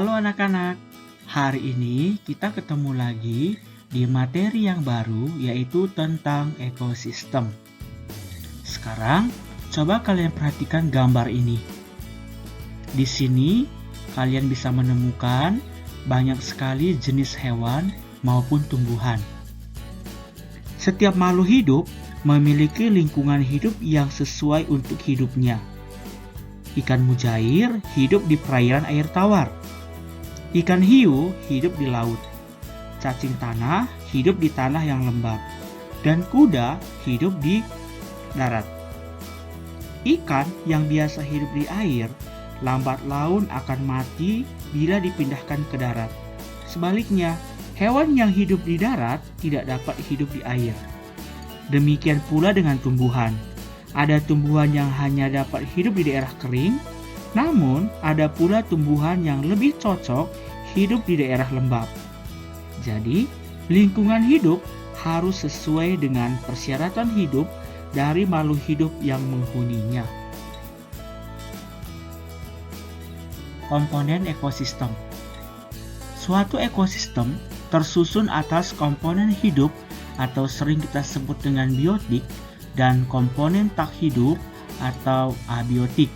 Halo anak-anak, hari ini kita ketemu lagi di materi yang baru yaitu tentang ekosistem. Sekarang, coba kalian perhatikan gambar ini. Di sini, kalian bisa menemukan banyak sekali jenis hewan maupun tumbuhan. Setiap makhluk hidup memiliki lingkungan hidup yang sesuai untuk hidupnya. Ikan mujair hidup di perairan air tawar. Ikan hiu hidup di laut. Cacing tanah hidup di tanah yang lembab. Dan kuda hidup di darat. Ikan yang biasa hidup di air, lambat laun akan mati bila dipindahkan ke darat. Sebaliknya, hewan yang hidup di darat tidak dapat hidup di air. Demikian pula dengan tumbuhan. Ada tumbuhan yang hanya dapat hidup di daerah kering, namun ada pula tumbuhan yang lebih cocok hidup di daerah lembab. Jadi, lingkungan hidup harus sesuai dengan persyaratan hidup dari makhluk hidup yang menghuninya. Komponen ekosistem. Suatu ekosistem tersusun atas komponen hidup atau sering kita sebut dengan biotik dan komponen tak hidup atau abiotik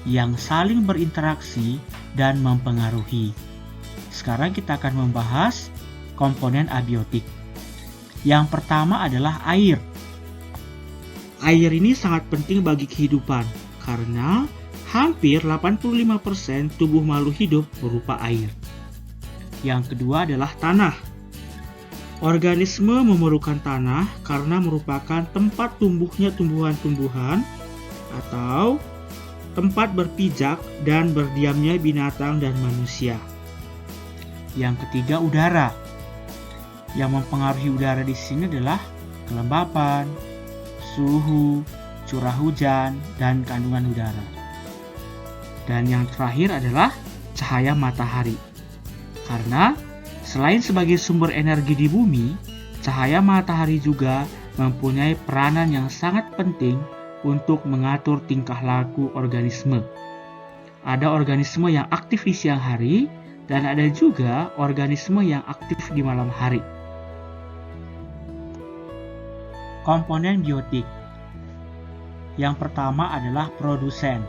yang saling berinteraksi dan mempengaruhi. Sekarang kita akan membahas komponen abiotik. Yang pertama adalah air. Air ini sangat penting bagi kehidupan karena hampir 85% tubuh makhluk hidup berupa air. Yang kedua adalah tanah. Organisme memerlukan tanah karena merupakan tempat tumbuhnya tumbuhan-tumbuhan atau tempat berpijak dan berdiamnya binatang dan manusia. Yang ketiga, udara. Yang mempengaruhi udara di sini adalah kelembapan, suhu, curah hujan, dan kandungan udara. Dan yang terakhir adalah cahaya matahari. Karena selain sebagai sumber energi di bumi, cahaya matahari juga mempunyai peranan yang sangat penting untuk mengatur tingkah laku organisme. Ada organisme yang aktif di siang hari, dan ada juga organisme yang aktif di malam hari. Komponen biotik. Yang pertama adalah produsen.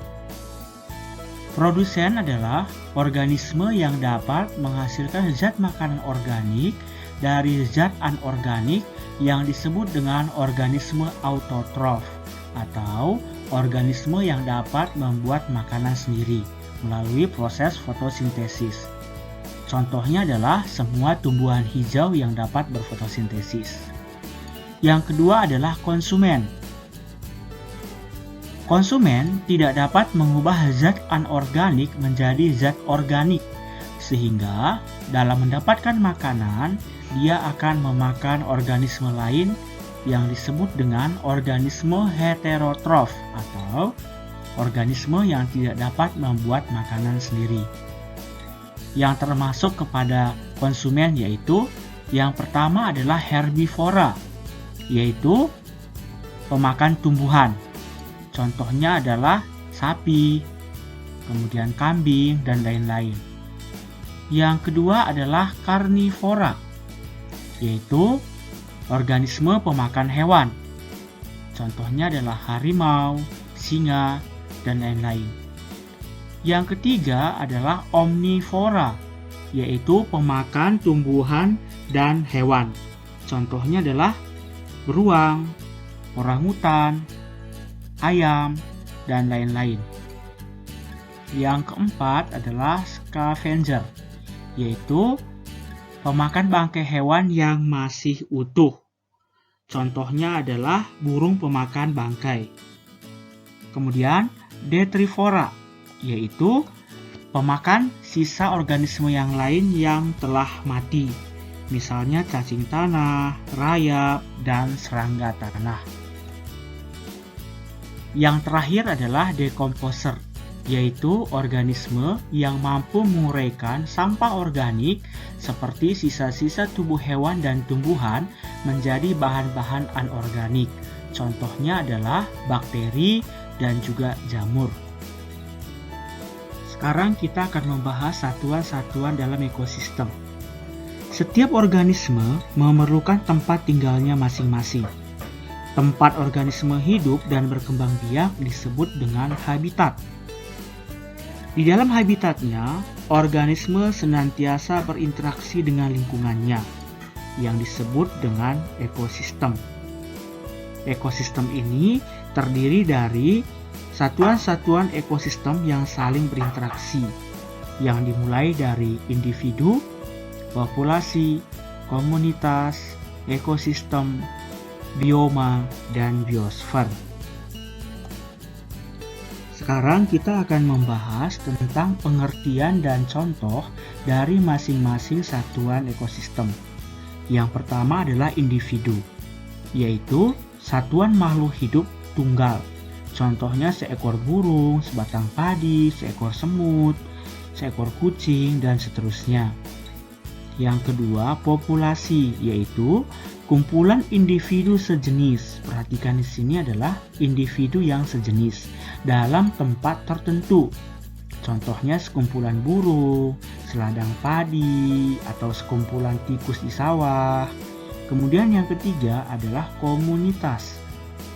Produsen adalah organisme yang dapat menghasilkan zat makanan organik dari zat anorganik yang disebut dengan organisme autotrof atau organisme yang dapat membuat makanan sendiri melalui proses fotosintesis. Contohnya adalah semua tumbuhan hijau yang dapat berfotosintesis. Yang kedua adalah konsumen. Konsumen tidak dapat mengubah zat anorganik menjadi zat organik, sehingga dalam mendapatkan makanan, dia akan memakan organisme lain yang disebut dengan organisme heterotrof atau organisme yang tidak dapat membuat makanan sendiri. Yang termasuk kepada konsumen yaitu yang pertama adalah herbivora, yaitu pemakan tumbuhan. Contohnya adalah sapi, kemudian kambing, dan lain-lain. Yang kedua adalah karnivora, yaitu organisme pemakan hewan. Contohnya adalah harimau, singa, dan lain-lain. Yang ketiga adalah omnivora, yaitu pemakan tumbuhan dan hewan. Contohnya adalah beruang, orangutan, ayam, dan lain-lain. Yang keempat adalah scavenger, yaitu pemakan bangkai hewan yang masih utuh. Contohnya adalah burung pemakan bangkai. Kemudian detrivora, yaitu pemakan sisa organisme yang lain yang telah mati. Misalnya cacing tanah, rayap, dan serangga tanah. Yang terakhir adalah decomposer, yaitu organisme yang mampu menguraikan sampah organik seperti sisa-sisa tubuh hewan dan tumbuhan menjadi bahan-bahan anorganik. Contohnya adalah bakteri dan juga jamur. Sekarang kita akan membahas satuan-satuan dalam ekosistem. Setiap organisme memerlukan tempat tinggalnya masing-masing. Tempat organisme hidup dan berkembang biak disebut dengan habitat. Di dalam habitatnya, organisme senantiasa berinteraksi dengan lingkungannya, yang disebut dengan ekosistem. Ekosistem ini terdiri dari satuan-satuan ekosistem yang saling berinteraksi, yang dimulai dari individu, populasi, komunitas, ekosistem, bioma, dan biosfer. Sekarang kita akan membahas tentang pengertian dan contoh dari masing-masing satuan ekosistem. Yang pertama adalah individu, yaitu satuan makhluk hidup tunggal. Contohnya seekor burung, sebatang padi, seekor semut, seekor kucing, dan seterusnya. Yang kedua, populasi, yaitu kumpulan individu sejenis. Perhatikan di sini adalah individu yang sejenis dalam tempat tertentu. Contohnya sekumpulan burung, seladang padi, atau sekumpulan tikus di sawah. Kemudian yang ketiga adalah komunitas,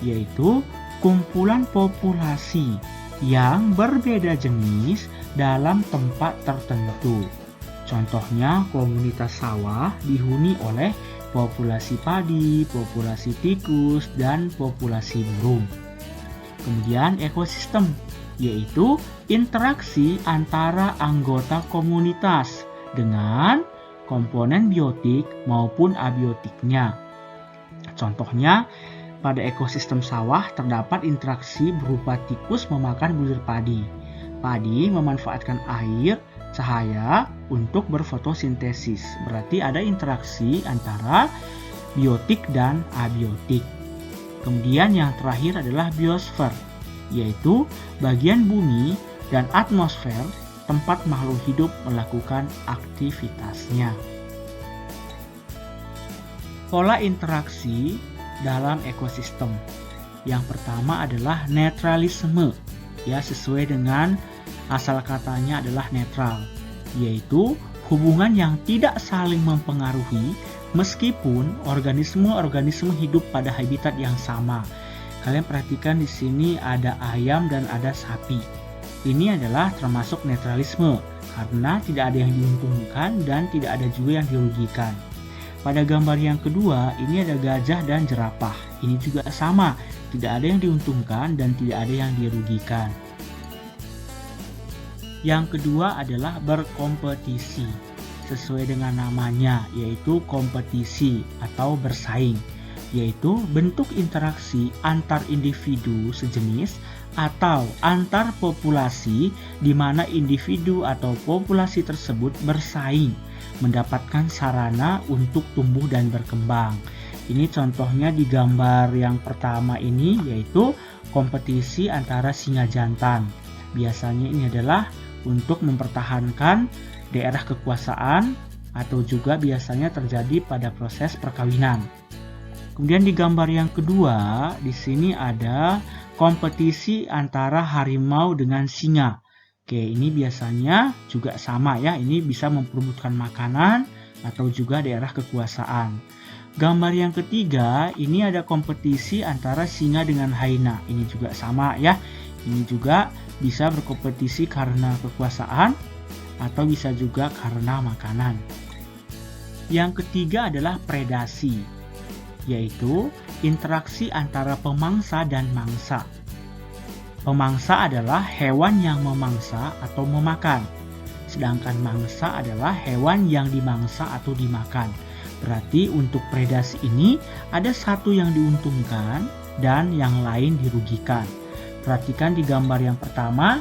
yaitu kumpulan populasi yang berbeda jenis dalam tempat tertentu. Contohnya komunitas sawah dihuni oleh populasi padi, populasi tikus, dan populasi burung. Kemudian ekosistem, yaitu interaksi antara anggota komunitas dengan komponen biotik maupun abiotiknya. Contohnya, pada ekosistem sawah terdapat interaksi berupa tikus memakan bulir padi. Padi memanfaatkan air, cahaya untuk berfotosintesis. Berarti ada interaksi antara biotik dan abiotik. Kemudian yang terakhir adalah biosfer, yaitu bagian bumi dan atmosfer tempat makhluk hidup melakukan aktivitasnya. Pola interaksi dalam ekosistem. Yang pertama adalah netralisme, ya, sesuai dengan asal katanya adalah netral, yaitu hubungan yang tidak saling mempengaruhi meskipun organisme-organisme hidup pada habitat yang sama. Kalian perhatikan di sini ada ayam dan ada sapi. Ini adalah termasuk netralisme karena tidak ada yang diuntungkan dan tidak ada juga yang dirugikan. Pada gambar yang kedua, ini ada gajah dan jerapah. Ini juga sama, tidak ada yang diuntungkan dan tidak ada yang dirugikan. Yang kedua adalah berkompetisi, sesuai dengan namanya, yaitu kompetisi atau bersaing, yaitu bentuk interaksi antar individu sejenis atau antar populasi di mana individu atau populasi tersebut bersaing mendapatkan sarana untuk tumbuh dan berkembang. Ini contohnya di gambar yang pertama ini, yaitu kompetisi antara singa jantan. Biasanya ini adalah untuk mempertahankan daerah kekuasaan atau juga biasanya terjadi pada proses perkawinan. Kemudian di gambar yang kedua, di sini ada kompetisi antara harimau dengan singa. Oke, ini biasanya juga sama ya, ini bisa memperebutkan makanan atau juga daerah kekuasaan. Gambar yang ketiga, ini ada kompetisi antara singa dengan hyena. Ini juga sama ya. Ini juga bisa berkompetisi karena kekuasaan atau bisa juga karena makanan. Yang ketiga adalah predasi, yaitu interaksi antara pemangsa dan mangsa. Pemangsa adalah hewan yang memangsa atau memakan, sedangkan mangsa adalah hewan yang dimangsa atau dimakan. Berarti untuk predasi ini ada satu yang diuntungkan dan yang lain dirugikan. Perhatikan di gambar yang pertama,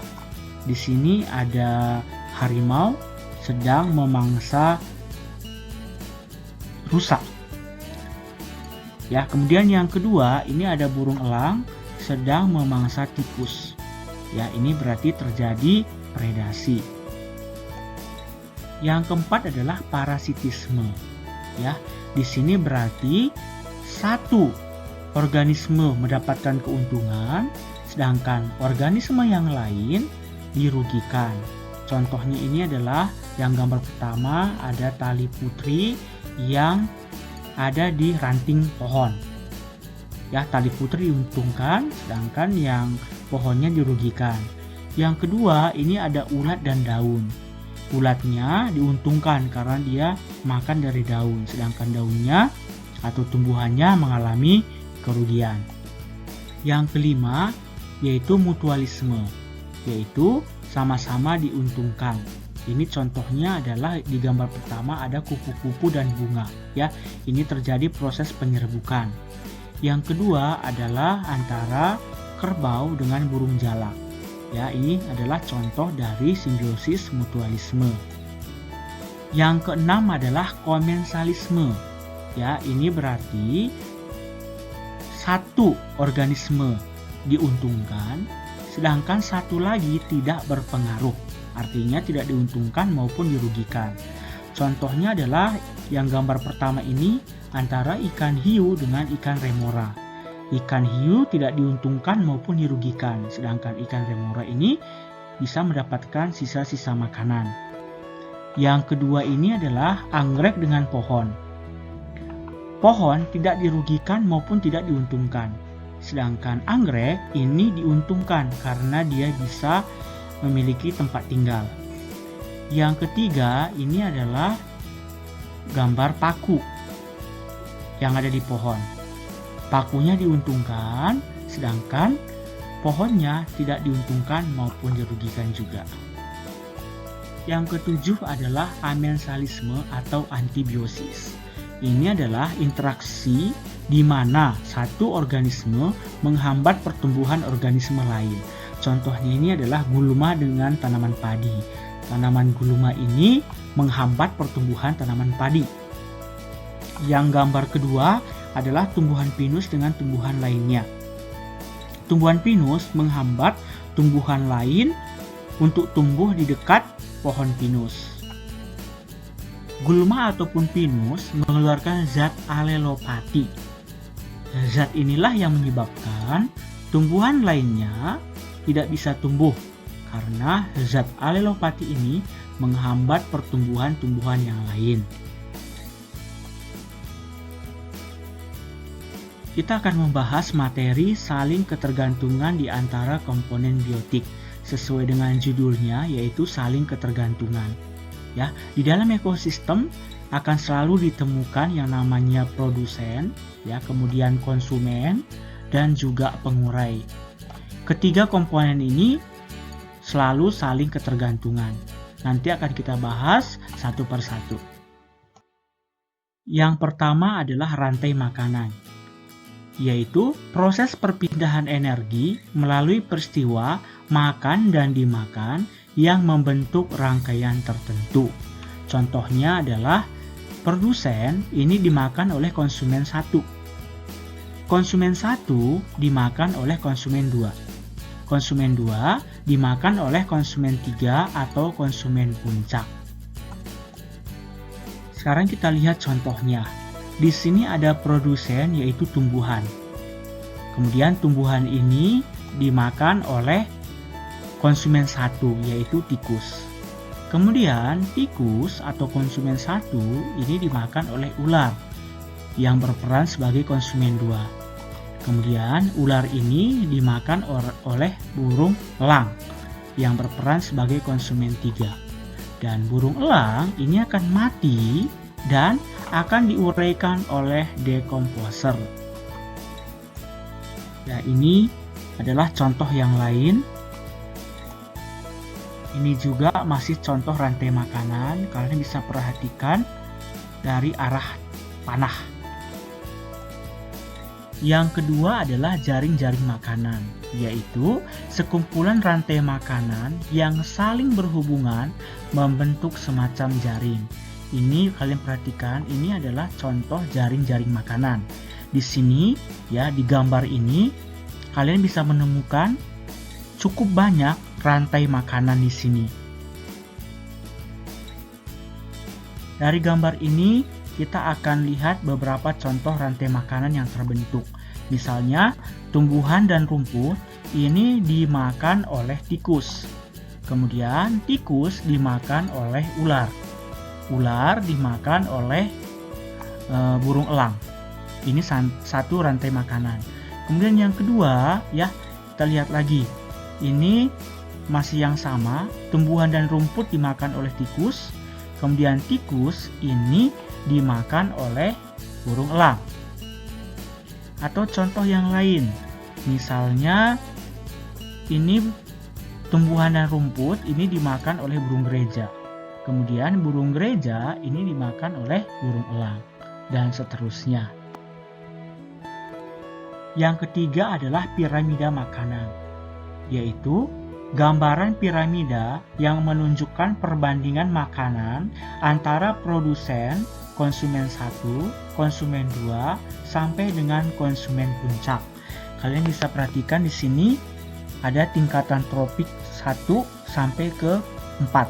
di sini ada harimau sedang memangsa rusa. Ya, kemudian yang kedua, ini ada burung elang sedang memangsa tikus. Ya, ini berarti terjadi predasi. Yang keempat adalah parasitisme. Ya, di sini berarti satu organisme mendapatkan keuntungan, sedangkan organisme yang lain dirugikan. Contohnya ini adalah yang gambar pertama ada tali putri yang ada di ranting pohon. Ya, tali putri diuntungkan, sedangkan yang pohonnya dirugikan. Yang kedua, ini ada ulat dan daun. Ulatnya diuntungkan karena dia makan dari daun, sedangkan daunnya atau tumbuhannya mengalami kerugian. Yang kelima, yaitu mutualisme, yaitu sama-sama diuntungkan. Ini contohnya adalah di gambar pertama ada kupu-kupu dan bunga. Ya, ini terjadi proses penyerbukan. Yang kedua adalah antara kerbau dengan burung jalak. Ya, ini adalah contoh dari simbiosis mutualisme. Yang keenam adalah komensalisme. Ya, ini berarti satu organisme diuntungkan, sedangkan satu lagi tidak berpengaruh. Artinya tidak diuntungkan maupun dirugikan. Contohnya adalah yang gambar pertama ini antara ikan hiu dengan ikan remora. Ikan hiu tidak diuntungkan maupun dirugikan, sedangkan ikan remora ini bisa mendapatkan sisa-sisa makanan. Yang kedua ini adalah anggrek dengan pohon. Pohon tidak dirugikan maupun tidak diuntungkan, sedangkan anggrek ini diuntungkan karena dia bisa memiliki tempat tinggal. Yang ketiga ini adalah gambar paku yang ada di pohon. Pakunya diuntungkan, sedangkan pohonnya tidak diuntungkan maupun dirugikan juga. Yang ketujuh adalah amensalisme atau antibiosis. Ini adalah interaksi di mana satu organisme menghambat pertumbuhan organisme lain. Contohnya ini adalah gulma dengan tanaman padi. Tanaman gulma ini menghambat pertumbuhan tanaman padi. Yang gambar kedua adalah tumbuhan pinus dengan tumbuhan lainnya. Tumbuhan pinus menghambat tumbuhan lain untuk tumbuh di dekat pohon pinus. Gulma ataupun pinus mengeluarkan zat alelopati. Zat inilah yang menyebabkan tumbuhan lainnya tidak bisa tumbuh karena zat alelopati ini menghambat pertumbuhan tumbuhan yang lain. Kita akan membahas materi saling ketergantungan di antara komponen biotik sesuai dengan judulnya, yaitu saling ketergantungan. Ya, di dalam ekosistem akan selalu ditemukan yang namanya produsen, ya, kemudian konsumen dan juga pengurai. Ketiga komponen ini selalu saling ketergantungan. Nanti akan kita bahas satu persatu. Yang pertama adalah rantai makanan, yaitu proses perpindahan energi melalui peristiwa makan dan dimakan yang membentuk rangkaian tertentu. Contohnya adalah produsen ini dimakan oleh konsumen 1. Konsumen 1 dimakan oleh konsumen 2. Konsumen 2 dimakan oleh konsumen 3 atau konsumen puncak. Sekarang kita lihat contohnya. Di sini ada produsen yaitu tumbuhan. Kemudian tumbuhan ini dimakan oleh konsumen 1 yaitu tikus. Kemudian tikus atau konsumen 1 ini dimakan oleh ular yang berperan sebagai konsumen 2. Kemudian ular ini dimakan oleh burung elang yang berperan sebagai konsumen 3. Dan burung elang ini akan mati dan akan diuraikan oleh dekomposer. Ya, ini adalah contoh yang lain. Ini juga masih contoh rantai makanan. Kalian bisa perhatikan dari arah panah. Yang kedua adalah jaring-jaring makanan, yaitu sekumpulan rantai makanan yang saling berhubungan membentuk semacam jaring. Ini kalian perhatikan, ini adalah contoh jaring-jaring makanan. Di sini, ya, di gambar ini kalian bisa menemukan cukup banyak rantai makanan di sini. Dari gambar ini kita akan lihat beberapa contoh rantai makanan yang terbentuk. Misalnya, tumbuhan dan rumput ini dimakan oleh tikus. Kemudian tikus dimakan oleh ular. Ular dimakan oleh burung elang. Ini satu rantai makanan. Kemudian yang kedua, ya, kita lihat lagi. Ini masih yang sama, tumbuhan dan rumput dimakan oleh tikus. Kemudian tikus ini dimakan oleh burung elang. Atau contoh yang lain, misalnya ini tumbuhan dan rumput ini dimakan oleh burung gereja. Kemudian burung gereja ini dimakan oleh burung elang, dan seterusnya. Yang ketiga adalah piramida makanan, yaitu gambaran piramida yang menunjukkan perbandingan makanan antara produsen, konsumen 1, konsumen 2, sampai dengan konsumen puncak. Kalian bisa perhatikan di sini ada tingkatan tropik 1 sampai ke 4.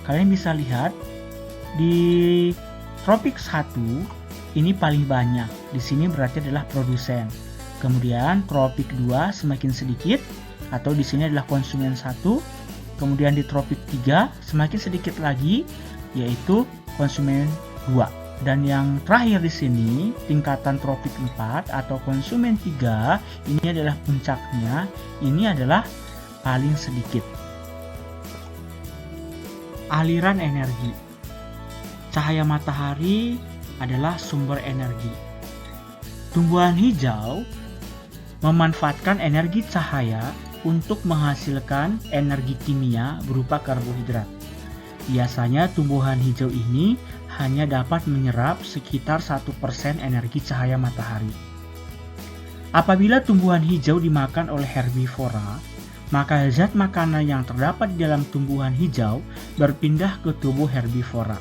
Kalian bisa lihat di tropik 1 ini paling banyak. Di sini berarti adalah produsen. Kemudian tropik 2 semakin sedikit, atau di sini adalah konsumen 1. Kemudian di tropik 3 semakin sedikit lagi, yaitu konsumen 2. Dan yang terakhir di sini, tingkatan tropik 4 atau konsumen 3, ini adalah puncaknya, ini adalah paling sedikit. Aliran energi. Cahaya matahari adalah sumber energi. Tumbuhan hijau memanfaatkan energi cahaya untuk menghasilkan energi kimia berupa karbohidrat. Biasanya tumbuhan hijau ini hanya dapat menyerap sekitar 1% energi cahaya matahari. Apabila tumbuhan hijau dimakan oleh herbivora, maka zat makanan yang terdapat di dalam tumbuhan hijau berpindah ke tubuh herbivora.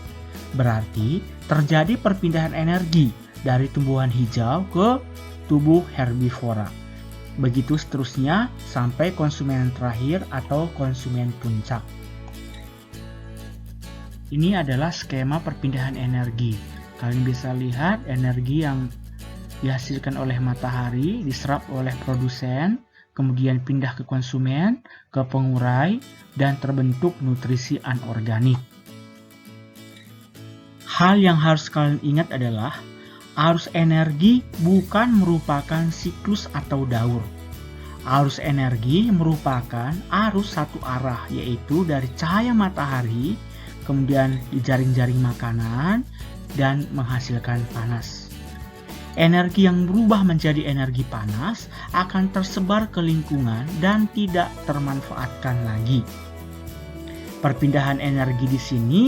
Berarti terjadi perpindahan energi dari tumbuhan hijau ke tubuh herbivora. Begitu seterusnya sampai konsumen terakhir atau konsumen puncak. Ini adalah skema perpindahan energi. Kalian bisa lihat energi yang dihasilkan oleh matahari diserap oleh produsen, kemudian pindah ke konsumen, ke pengurai, dan terbentuk nutrisi anorganik. Hal yang harus kalian ingat adalah arus energi bukan merupakan siklus atau daur. Arus energi merupakan arus satu arah, yaitu dari cahaya matahari, kemudian di jaring-jaring makanan, dan menghasilkan panas. Energi yang berubah menjadi energi panas akan tersebar ke lingkungan dan tidak termanfaatkan lagi. Perpindahan energi di sini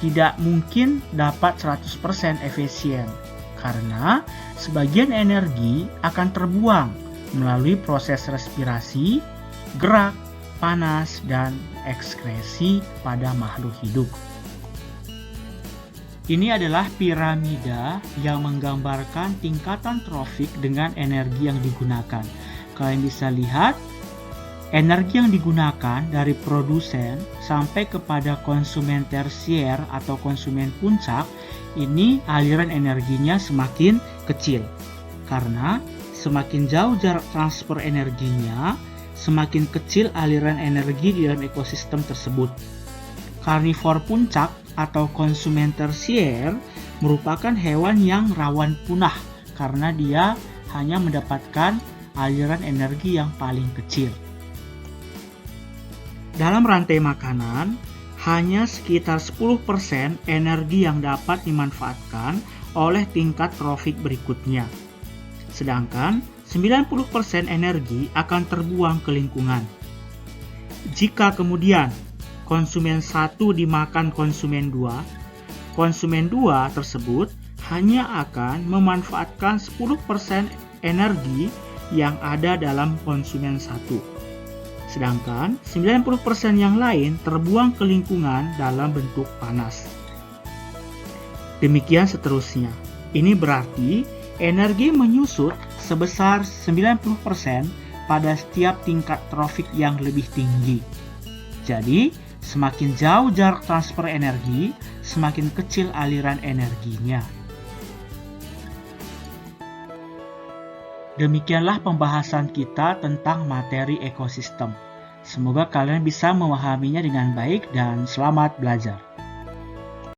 tidak mungkin dapat 100% efisien, karena sebagian energi akan terbuang melalui proses respirasi, gerak, panas, dan ekskresi pada makhluk hidup. Ini adalah piramida yang menggambarkan tingkatan trofik dengan energi yang digunakan. Kalian bisa lihat energi yang digunakan dari produsen sampai kepada konsumen tersier atau konsumen puncak, ini aliran energinya semakin kecil. Karena semakin jauh jarak transfer energinya, semakin kecil aliran energi di dalam ekosistem tersebut. Karnivor puncak atau konsumen tersier merupakan hewan yang rawan punah karena dia hanya mendapatkan aliran energi yang paling kecil. Dalam rantai makanan, hanya sekitar 10% energi yang dapat dimanfaatkan oleh tingkat trofik berikutnya. Sedangkan 90% energi akan terbuang ke lingkungan. Jika kemudian konsumen 1 dimakan konsumen 2, konsumen 2 tersebut hanya akan memanfaatkan 10% energi yang ada dalam konsumen 1. Sedangkan 90% yang lain terbuang ke lingkungan dalam bentuk panas. Demikian seterusnya. Ini berarti energi menyusut sebesar 90% pada setiap tingkat trofik yang lebih tinggi. Jadi, semakin jauh jarak transfer energi, semakin kecil aliran energinya. Demikianlah pembahasan kita tentang materi ekosistem. Semoga kalian bisa memahaminya dengan baik dan selamat belajar.